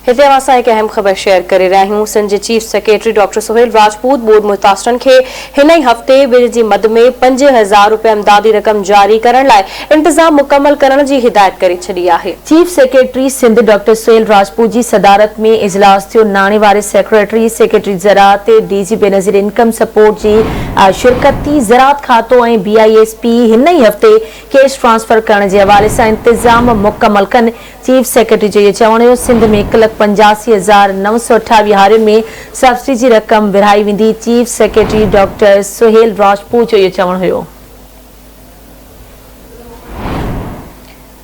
हिते असां हिकु अहम ख़बर शेयर करे रहिया आहियूं। सिंध जे chief secretary doctor Sohail Rajput board मुतासिरनि खे हिन ई हफ़्ते बिल जी मद में 5000 रुपया इमदादी रक़म जारी करण लाइ इंतज़ाम मुकमल करण जी हिदायत करे छॾी आहे। Chief secretary Sindh doctor Sohail Rajput जी सदारत में इजलास थियो। नाणे वारे सेक्रेटरी ज़राअत डीजी बेनज़ीर इनकम सपोर्ट जी शिरकत थी। ज़राअत खातो ऐं BISP हिन ई हफ़्ते कैश ट्रांसफर करण जे हवाले सां इंतज़ाम मुकमल कनि। चीफ सेक्रेटरी जो इहो चवणु हो। सिंध में 1,85,928 हारियुनि में सब्सिडी जी रक़म विरहाई वेंदी। Chief secretary doctor Sohail Rajput जो इहो चवणु हुयो।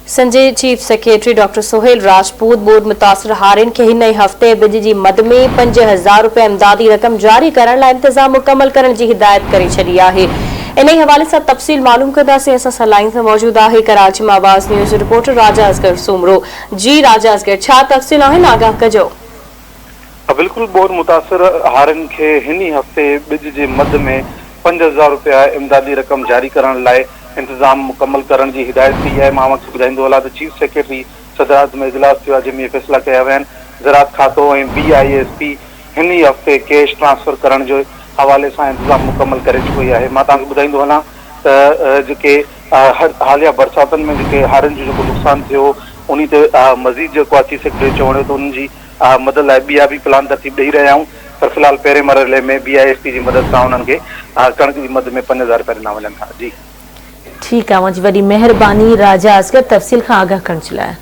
सिंध जे chief secretary doctor Sohail Rajput board मुतासिर हारियुनि खे हिन ई हफ़्ते बिल जी मद में 5000 रुपया इमदादी रक़म जारी करण लाइ इंतज़ाम मुकमल करण जी हिदायत करे छॾी आहे। इन ई हवाले सां तफ़सील मालूम कंदासीं। असां सां लाइन ते मौजूद आहे कराची में आवाज़ न्यूज़ रिपोर्टर राजा असगर सुमरो। जी राजा असगर, छा तफ़सील आहिनि, आगाह कजो। बिल्कुल, बोर्ड मुतासिर हारियुनि खे हिन ई हफ़्ते बिज जे मद में 5000 रुपया इमदादी रक़म जारी करण लाइ इंतज़ाम मुकमल करण जी हिदायत कई आहे। मां वक़्तु ॿुधाईंदो हलां त चीफ सेक्रेटरी सदारत में इजलास थियो आहे, जंहिंमें फ़ैसिला कया विया आहिनि। ज़राअत खातो ऐं BISP हिन ई हफ़्ते कैश ट्रांसफर करण जो हवाले सां इंतज़ाम मुकमल करे चुकी आहे। मां तव्हांखे ॿुधाईंदो हलां त जेके हालिया बरसातनि में जेके हारियुनि जो जेको नुक़सानु थियो उन ते मज़ीद जेको आहे चीफ सेक्रेटरी चवणो त उन्हनि जी मदद लाइ ॿिया बि प्लान तरतीब ॾेई रहिया आहियूं। पर फ़िलहाल पहिरें मरहले में BISP जी मदद सां उन्हनि खे कणक जी मद में 5000 रुपया ॾिना वञनि था। जी ठीकु आहे, मुंहिंजी वॾी महिरबानी राजा असगर तफ़सील खां आगाह करण जे लाइ।